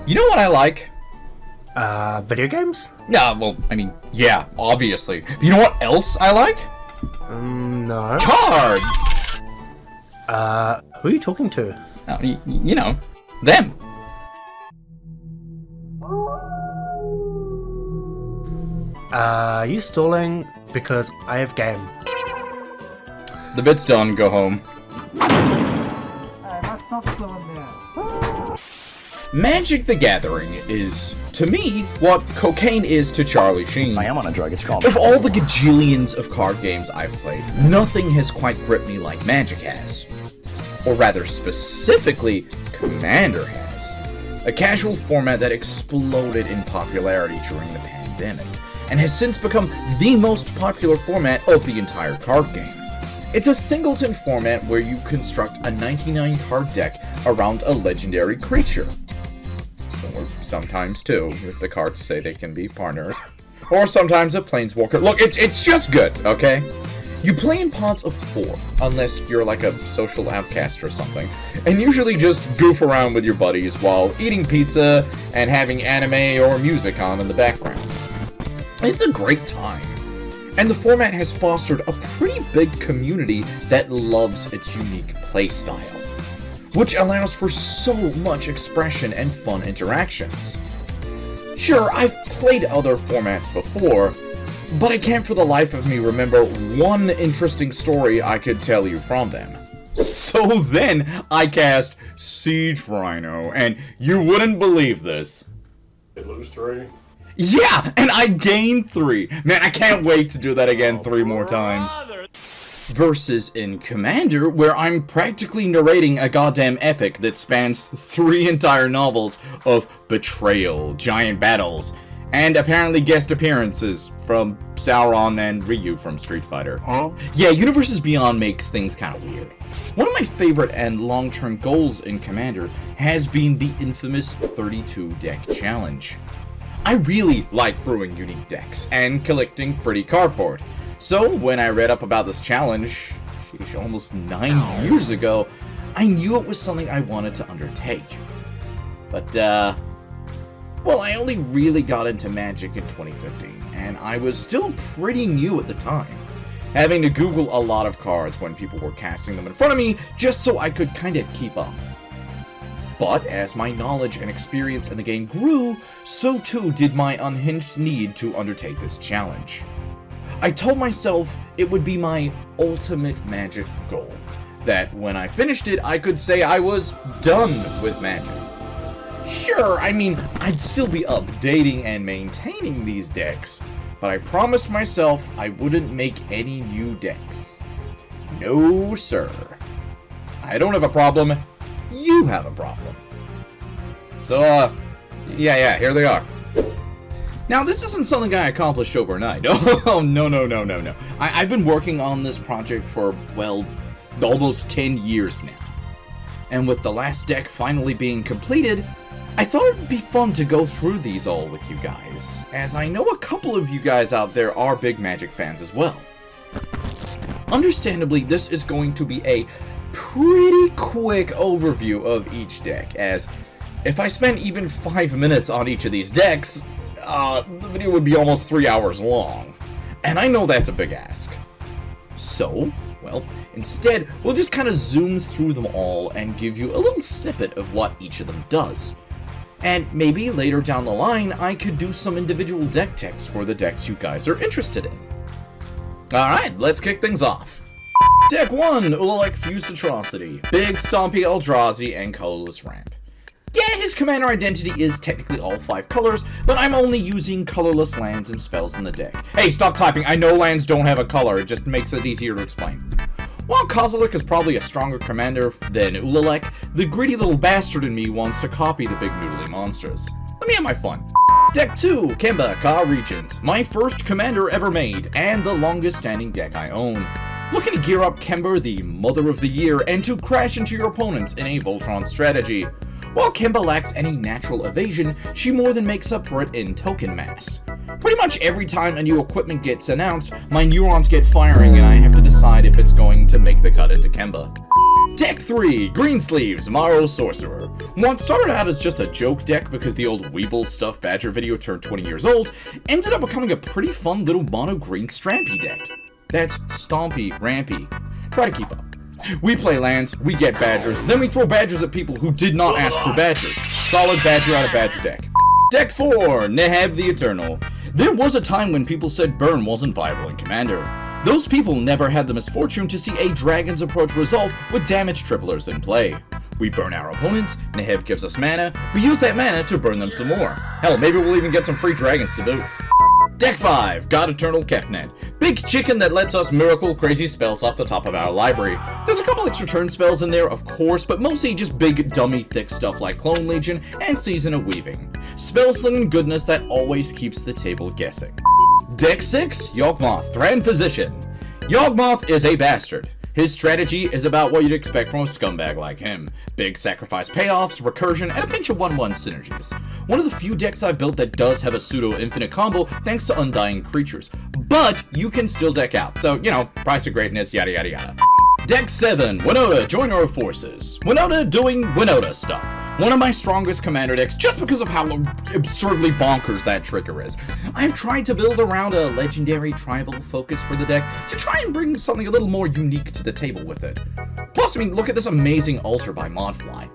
You know what I like? Video games? Yeah, well, I mean, yeah, obviously. You know what else I like? No. Cards! Who are you talking to? Oh, you know, them. You stalling? Because I have game. The bit's done, go home. That's not still in there. Magic the Gathering is, to me, what cocaine is to Charlie Sheen. I am on a drug, it's called... Of all the gajillions of card games I've played, nothing has quite gripped me like Magic has. Or rather, specifically, Commander has. A casual format that exploded in popularity during the pandemic, and has since become the most popular format of the entire card game. It's a singleton format where you construct a 99 card deck around a legendary creature. Or sometimes two, if the cards say they can be partners. Or sometimes a planeswalker. Look, it's just good, okay? You play in pods of 4, unless you're like a social outcast or something, and usually just goof around with your buddies while eating pizza and having anime or music on in the background. It's a great time. And the format has fostered a pretty big community that loves its unique playstyle, which allows for so much expression and fun interactions. Sure, I've played other formats before, but I can't for the life of me remember one interesting story I could tell you from them. So then, I cast Siege Rhino, and you wouldn't believe this. They lose 3? Yeah, and I gained 3. Man, I can't wait to do that again 3 more times. Versus in Commander, where I'm practically narrating a goddamn epic that spans 3 entire novels of betrayal, giant battles, and apparently guest appearances from Sauron and Ryu from Street Fighter. Huh? Yeah, Universes Beyond makes things kind of weird. One of my favorite and long-term goals in Commander has been the infamous 32 deck challenge. I really like brewing unique decks and collecting pretty cardboard. So when I read up about this challenge, sheesh, almost 9 years ago, I knew it was something I wanted to undertake. But, well, I only really got into Magic in 2015, and I was still pretty new at the time, having to Google a lot of cards when people were casting them in front of me just so I could kinda keep up. But as my knowledge and experience in the game grew, so too did my unhinged need to undertake this challenge. I told myself it would be my ultimate Magic goal, that when I finished it, I could say I was done with Magic. Sure, I mean, I'd still be updating and maintaining these decks, but I promised myself I wouldn't make any new decks. No, sir. I don't have a problem. You have a problem. So, yeah, here they are. Now, this isn't something I accomplished overnight. Oh, no. I've been working on this project for, well, almost 10 years now. And with the last deck finally being completed, I thought it'd be fun to go through these all with you guys, as I know a couple of you guys out there are big Magic fans as well. Understandably, this is going to be a pretty quick overview of each deck, as if I spent even 5 minutes on each of these decks, the video would be almost 3 hours long. And I know that's a big ask. So, well, instead, we'll just kind of zoom through them all and give you a little snippet of what each of them does. And maybe later down the line, I could do some individual deck techs for the decks you guys are interested in. Alright, let's kick things off. Deck 1, Ululek Fused Atrocity, Big Stompy Eldrazi, and Colorless Ramp. Yeah, his commander identity is technically all 5 colors, but I'm only using colorless lands and spells in the deck. Hey, stop typing, I know lands don't have a color, it just makes it easier to explain. While Kozilek is probably a stronger commander than Ululek, the greedy little bastard in me wants to copy the big noodly monsters. Let me have my fun. Deck 2, Kemba Ka Regent, my first commander ever made, and the longest standing deck I own. Looking to gear up Kemba, the Mother of the Year, and to crash into your opponents in a Voltron strategy. While Kemba lacks any natural evasion, she more than makes up for it in token mass. Pretty much every time a new equipment gets announced, my neurons get firing and I have to decide if it's going to make the cut into Kemba. Deck 3, Greensleeves, Morrow Sorcerer. What started out as just a joke deck because the old Weeble Stuffed Badger video turned 20 years old, ended up becoming a pretty fun little mono green Strampy deck. That's Stompy Rampy. Try to keep up. We play lands, we get badgers, then we throw badgers at people who did not ask for badgers. Solid badger out of badger deck. Deck 4, Neheb the Eternal. There was a time when people said burn wasn't viable in Commander. Those people never had the misfortune to see a Dragon's Approach resolve with damage triplers in play. We burn our opponents, Neheb gives us mana, we use that mana to burn them some more. Hell, maybe we'll even get some free dragons to boot. Deck 5, God Eternal Kefnet. Big chicken that lets us miracle crazy spells off the top of our library. There's a couple extra turn spells in there, of course, but mostly just big, dummy, thick stuff like Clone Legion and Season of Weaving. Spell slinging goodness that always keeps the table guessing. Deck 6, Yawgmoth, Thran Physician. Yawgmoth is a bastard. His strategy is about what you'd expect from a scumbag like him. Big sacrifice payoffs, recursion, and a pinch of 1/1 synergies. One of the few decks I've built that does have a pseudo-infinite combo thanks to Undying Creatures. But you can still deck out, so, you know, price of greatness, yada yada yada. Deck 7, Winota, Join Our Forces. Winota doing Winota stuff. One of my strongest commander decks just because of how absurdly bonkers that trigger is. I've tried to build around a legendary tribal focus for the deck to try and bring something a little more unique to the table with it. Plus, I mean, look at this amazing altar by Modfly.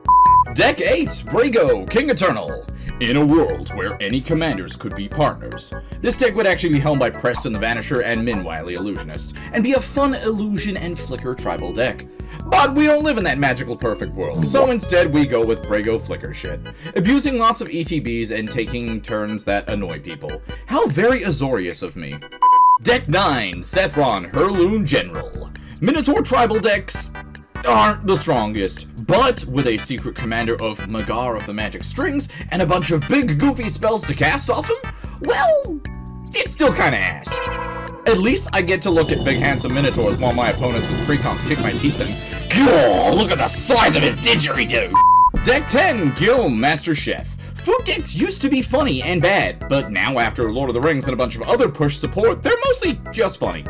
Deck 8, Brago, King Eternal. In a world where any commanders could be partners, this deck would actually be helmed by Preston the Vanisher and Min Wiley Illusionist, and be a fun illusion and flicker tribal deck. But we don't live in that magical perfect world, so instead we go with Brago flicker shit, abusing lots of ETBs and taking turns that annoy people. How very Azorius of me. Deck 9, Sethron, Herloon General. Minotaur tribal decks aren't the strongest, but with a secret commander of Magar of the Magic Strings and a bunch of big goofy spells to cast off him, well, it's still kinda ass. At least I get to look at big handsome Minotaurs while my opponents with pre-comps kick my teeth in. God, look at the size of his didgeridoo! Deck 10, Gilm, Master Chef. Food decks used to be funny and bad, but now after Lord of the Rings and a bunch of other push support, they're mostly just funny.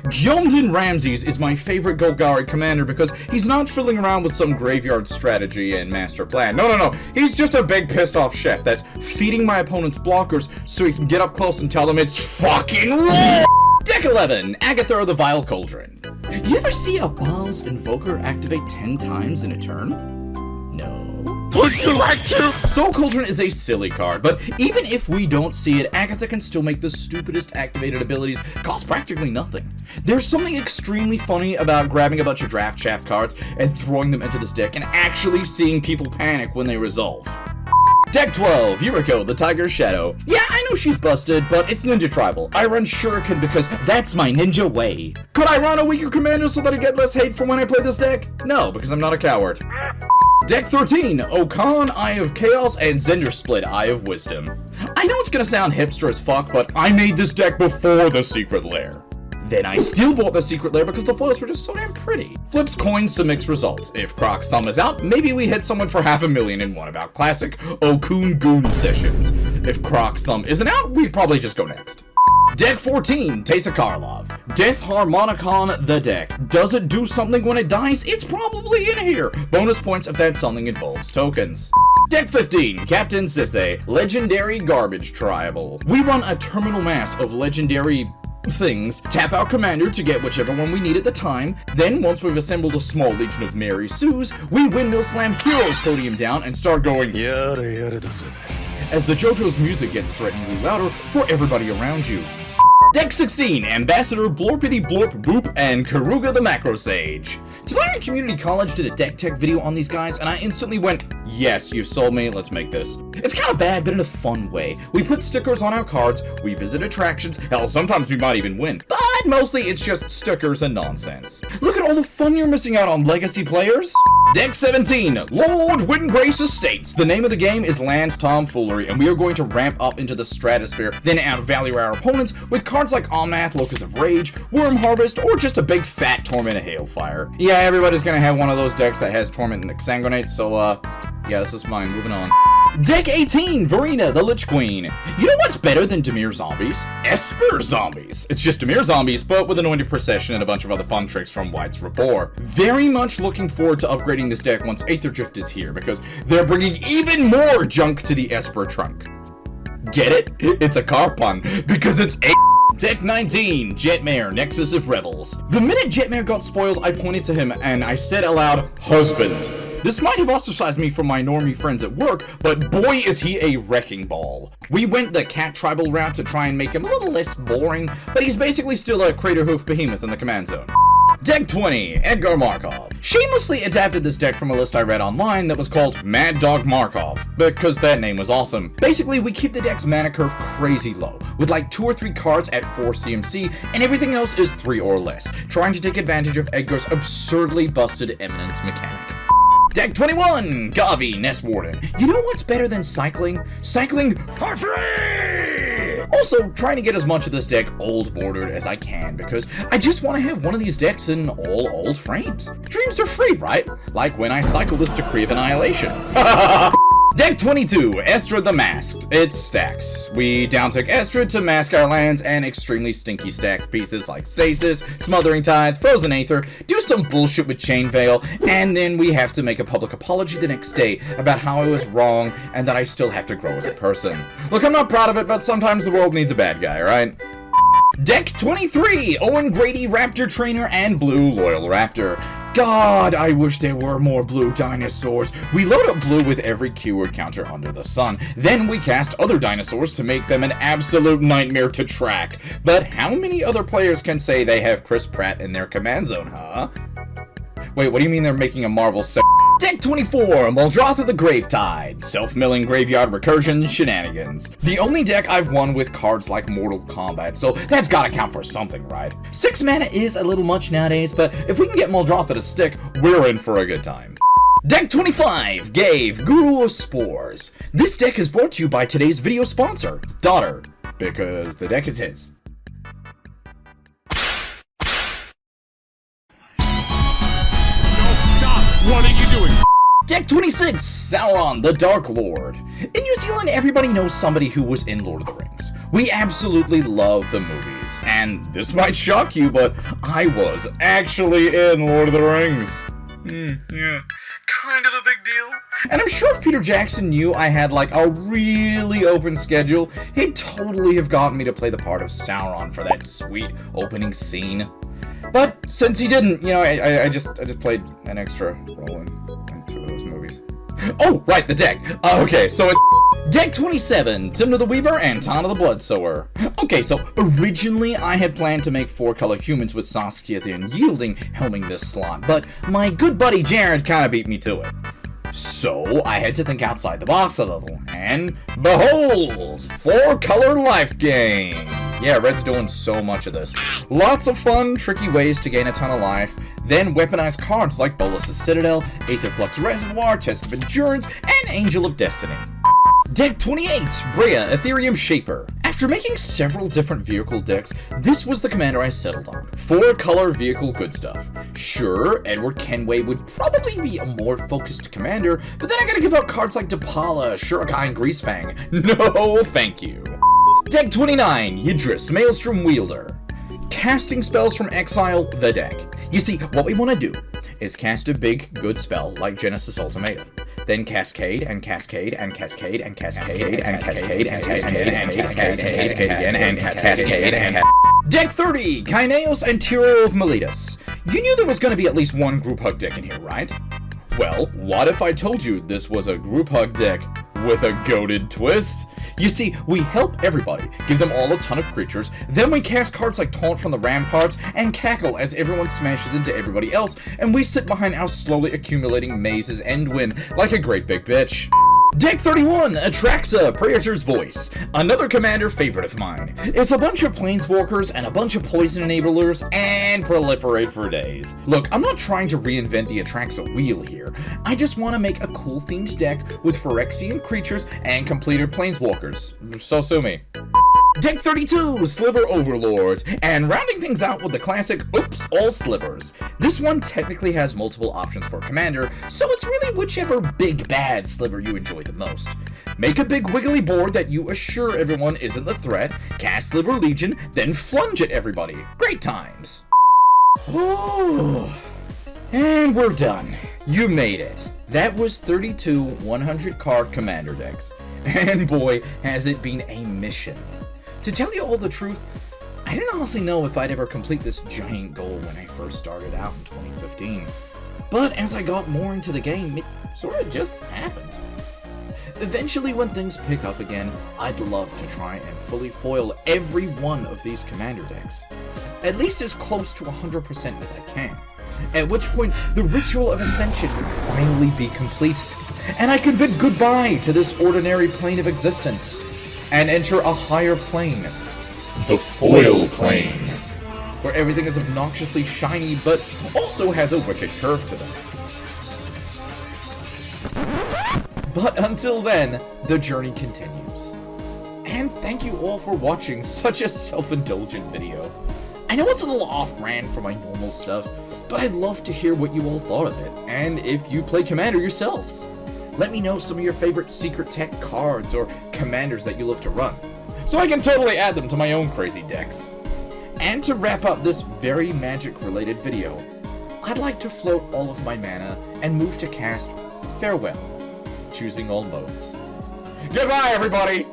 Gyonden Ramses is my favorite Golgari commander because he's not fiddling around with some graveyard strategy and master plan. No. He's just a big pissed off chef that's feeding my opponent's blockers so he can get up close and tell them it's fucking raw! Deck 11, Agatha the Vile Cauldron. You ever see a Baal's Invoker activate 10 times in a turn? No. Would you like to? Soul Cauldron is a silly card, but even if we don't see it, Agatha can still make the stupidest activated abilities cost practically nothing. There's something extremely funny about grabbing a bunch of draft chaff cards and throwing them into this deck and actually seeing people panic when they resolve. Deck 12, Yuriko, the Tiger's Shadow. Yeah, I know she's busted, but it's Ninja Tribal. I run Shuriken because that's my ninja way. Could I run a weaker commander so that I get less hate from when I play this deck? No, because I'm not a coward. Deck 13, Okan, Eye of Chaos, and Zender Split, Eye of Wisdom. I know it's gonna sound hipster as fuck, but I made this deck before the Secret Lair. Then I still bought the Secret Lair because the foils were just so damn pretty. Flips coins to mix results. If Croc's Thumb is out, maybe we hit someone for $500,000 in one of our classic Okun Goon sessions. If Croc's Thumb isn't out, we'd probably just go next. Deck 14, Teysa Karlov. Death Harmonicon the deck. Does it do something when it dies? It's probably in here. Bonus points if that something involves tokens. Deck 15, Captain Sisse. Legendary Garbage Tribal. We run a terminal mass of legendary things, tap our commander to get whichever one we need at the time, then once we've assembled a small legion of Mary Sues, we windmill slam Heroes Podium down and start going yada yada as the JoJo's music gets threateningly louder for everybody around you. Deck 16, Ambassador Blorpity Blorp Boop and Karuga the Macro Sage. Tonight Community College did a deck tech video on these guys, and I instantly went, yes, you've sold me, let's make this. It's kind of bad, but in a fun way. We put stickers on our cards, we visit attractions, hell, sometimes we might even win. But mostly it's just stickers and nonsense. Look at all the fun you're missing out on, Legacy players. Deck 17, Lord Windgrace Estates. The name of the game is Land Tomfoolery, and we are going to ramp up into the stratosphere, then outvalue our opponents with cards like Almath, Locus of Rage, Worm Harvest, or just a big fat Torment of Hailfire. Yeah, everybody's gonna have one of those decks that has Torment and Exsanguinate, so yeah, this is mine. Moving on. Deck 18, Verena, the Lich Queen. You know what's better than Dimir zombies? Esper zombies. It's just Dimir zombies, but with anointed procession and a bunch of other fun tricks from White's Rapport. Very much looking forward to upgrading this deck once Aether Drift is here, because they're bringing even more junk to the Esper trunk. Get it? It's a car pun, because it's a Deck 19, Jetmare, Nexus of Revels. The minute Jetmare got spoiled, I pointed to him and I said aloud, husband. This might have ostracized me from my normie friends at work, but boy is he a wrecking ball. We went the cat tribal route to try and make him a little less boring, but he's basically still a crater hoof behemoth in the command zone. Deck 20, Edgar Markov. Shamelessly adapted this deck from a list I read online that was called Mad Dog Markov, because that name was awesome. Basically, we keep the deck's mana curve crazy low, with like 2 or 3 cards at 4 CMC, and everything else is 3 or less, trying to take advantage of Edgar's absurdly busted Eminence mechanic. Deck 21, Gavi, Nest Warden. You know what's better than cycling? Cycling for free! Also, trying to get as much of this deck old bordered as I can, because I just want to have one of these decks in all old frames. Dreams are free, right? Like when I cycle this Decree of Annihilation. Deck 22, Estra the Masked. It's stacks. We downtook Estra to mask our lands and extremely stinky stacks pieces like Stasis, Smothering Tithe, Frozen Aether, do some bullshit with Chain Veil, and then we have to make a public apology the next day about how I was wrong and that I still have to grow as a person. Look, I'm not proud of it, but sometimes the world needs a bad guy, right? Deck 23, Owen Grady, Raptor Trainer, and Blue Loyal Raptor. God, I wish there were more blue dinosaurs. We load up blue with every keyword counter under the sun. Then we cast other dinosaurs to make them an absolute nightmare to track. But how many other players can say they have Chris Pratt in their command zone, huh? Wait, what do you mean they're making a Marvel set? Deck 24, Muldrotha the Gravetide. Self-milling graveyard recursion shenanigans. The only deck I've won with cards like Mortal Kombat, so that's gotta count for something, right? 6 mana is a little much nowadays, but if we can get Muldrotha to stick, we're in for a good time. Deck 25, Gave, Guru of Spores. This deck is brought to you by today's video sponsor, Daughter, because the deck is his. What are you doing? Deck 26, Sauron, the Dark Lord. In New Zealand, everybody knows somebody who was in Lord of the Rings. We absolutely love the movies, and this might shock you, but I was actually in Lord of the Rings. Yeah, kind of a big deal. And I'm sure if Peter Jackson knew I had like a really open schedule, he'd totally have gotten me to play the part of Sauron for that sweet opening scene. But since he didn't, you know, I just played an extra role in 2 of those movies. Oh, right, the deck. Okay, so it's Deck 27, Timna the Weaver and Tana the Bloodsower. Okay, so originally I had planned to make 4-color humans with Saskia the Unyielding helming this slot, but my good buddy Jared kind of beat me to it. So I had to think outside the box a little, and behold, 4-color life gain. Yeah, Red's doing so much of this. Lots of fun, tricky ways to gain a ton of life, then weaponize cards like Bolas' Citadel, Aetherflux Reservoir, Test of Endurance, and Angel of Destiny. Deck 28, Brea, Ethereum Shaper. After making several different vehicle decks, this was the commander I settled on. 4-color vehicle good stuff. Sure, Edward Kenway would probably be a more focused commander, but then I gotta give out cards like Depala, Shurikai, and Greasefang. No, thank you. Deck 29, Yidris, Maelstrom Wielder. Casting spells from exile, the deck. You see, what we want to do is cast a big, good spell like Genesis Ultimatum. Then cascade, and cascade, and cascade, and cascade, and cascade, and cascade, and cascade, and cascade, and Deck 30, Kaineos and Tiro of Miletus. You knew there was going to be at least one group hug deck in here, right? Well, what if I told you this was a group hug deck with a goated twist? You see, we help everybody, give them all a ton of creatures, then we cast cards like Taunt from the Ramparts and Cackle as everyone smashes into everybody else, and we sit behind our slowly accumulating mazes and win like a great big bitch. Deck 31, Atraxa, Praetor's Voice. Another commander favorite of mine. It's a bunch of planeswalkers and a bunch of poison enablers and proliferate for days. Look, I'm not trying to reinvent the Atraxa wheel here. I just want to make a cool themed deck with Phyrexian creatures and completed planeswalkers. So sue me. Deck 32, Sliver Overlord, and rounding things out with the classic Oops, All Slivers. This one technically has multiple options for commander, so it's really whichever big bad sliver you enjoy the most. Make a big wiggly board that you assure everyone isn't a threat, cast Sliver Legion, then flunge at everybody. Great times. Ooh. And we're done. You made it. That was 32 100 card commander decks. And boy, has it been a mission. To tell you all the truth, I didn't honestly know if I'd ever complete this giant goal when I first started out in 2015. But as I got more into the game, it sort of just happened. Eventually, when things pick up again, I'd love to try and fully foil every one of these commander decks. At least as close to 100% as I can. At which point, the Ritual of Ascension will finally be complete, and I can bid goodbye to this ordinary plane of existence, and enter a higher plane. The Foil Plane. Where everything is obnoxiously shiny, but also has a wicked curve to them. But until then, the journey continues. And thank you all for watching such a self-indulgent video. I know it's a little off-brand for my normal stuff, but I'd love to hear what you all thought of it, and if you play Commander yourselves. Let me know some of your favorite secret tech cards or commanders that you love to run, so I can totally add them to my own crazy decks. And to wrap up this very magic-related video, I'd like to float all of my mana and move to cast Farewell, choosing all modes. Goodbye, everybody!